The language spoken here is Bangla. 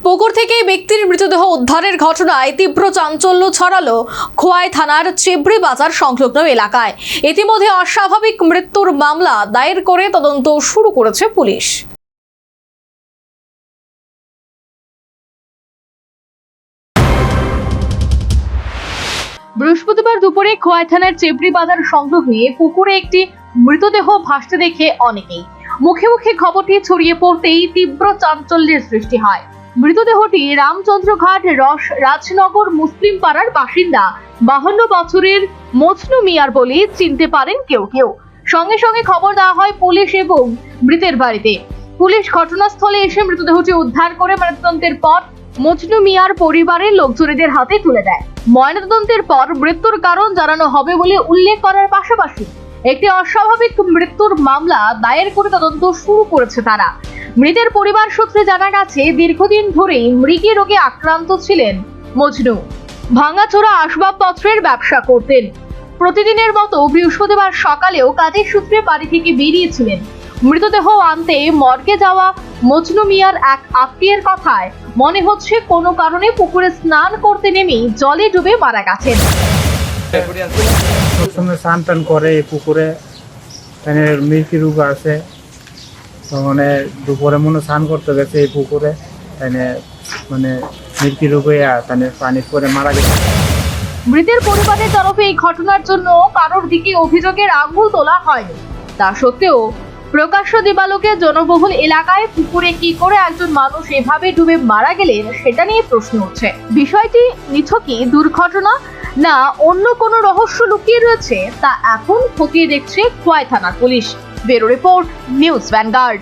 পুকুর থেকে ব্যক্তির মৃতদেহ উদ্ধারের ঘটনায় তীব্র চাঞ্চল্য ছড়ালো খোয়াই থানার চেবড়ি বাজার সংলগ্ন এলাকায়। ইতিমধ্যে অস্বাভাবিক মৃত্যুর মামলা দায়ের করে তদন্ত শুরু করেছে পুলিশ। বৃহস্পতিবার দুপুরে খোয়াই থানার চেবড়ি বাজার সংলগ্নে পুকুরে একটি মৃতদেহ ভাসতে দেখে অনেকেই মুখে মুখে খবরটি ছড়িয়ে পড়তেই তীব্র চাঞ্চল্যের সৃষ্টি হয়। মৃতদেহটি রামচন্দ্রঘাট রাজনগর মুসলিম পাড়ার বাসিন্দা 52 বছরের মজনু মিয়ার বলে চিনতে পারেন কেউ কেউ। সঙ্গে সঙ্গে খবর দেওয়া হয় পুলিশ এবং মৃতের বাড়িতে। পুলিশ ঘটনাস্থলে এসে মৃতদেহটি উদ্ধার করে ময়নাতদন্তের পর মজনু মিয়ার পরিবারের লোকজনদের হাতে তুলে দেয়। ময়নাতদন্তের পর মৃত্যুর কারণ জানানো হবে বলে উল্লেখ করার পাশাপাশি একটি অস্বাভাবিক মৃত্যুর মামলা দায়ের করে তদন্ত শুরু করেছে তারা। মৃতের পরিবার সূত্রে জানা গেছে, দীর্ঘদিন ধরেই মৃগী রোগে আক্রান্ত ছিলেন মজনু। ভাঙাচোরা আসবাবপত্রের ব্যবসা করতেন। প্রতিদিনের মতো বৃহস্পতিবার সকালেও কাজের সূত্রে বাড়ি থেকে বেরিয়েছিলেন। মৃতদেহ আনতে মর্গে যাওয়া মজনু মিয়ার এক আত্মীয়ের কথায় মনে হচ্ছে কোনো কারণে পুকুরে স্নান করতে নেমেই জলে ডুবে মারা গেছেন। সবসময় স্নান টান করে এই পুকুরে, মৃত্যু রোগ আছে। মানে দুপুরে মনে স্নান করতে গেছে এই পুকুরে, মানে মৃত্যু রোগে পানি করে মারা গেছে। মৃতের পরিবারের তরফে এই ঘটনার জন্য কারোর দিকে অভিযোগের আঙুল তোলা হয়নি। তা সত্ত্বেও প্রকাশ্য দিবালোকে জনবহুল এলাকায় পুকুরে কি করে একজন মানুষ এভাবে ডুবে মারা গেলেন সেটা নিয়ে প্রশ্ন উঠছে। বিষয়টি নিছকই দুর্ঘটনা না অন্য কোনো রহস্য লুকিয়ে রয়েছে তা এখন খতিয়ে দেখছে খোয়াই থানার police. Bureau report, news vanguard.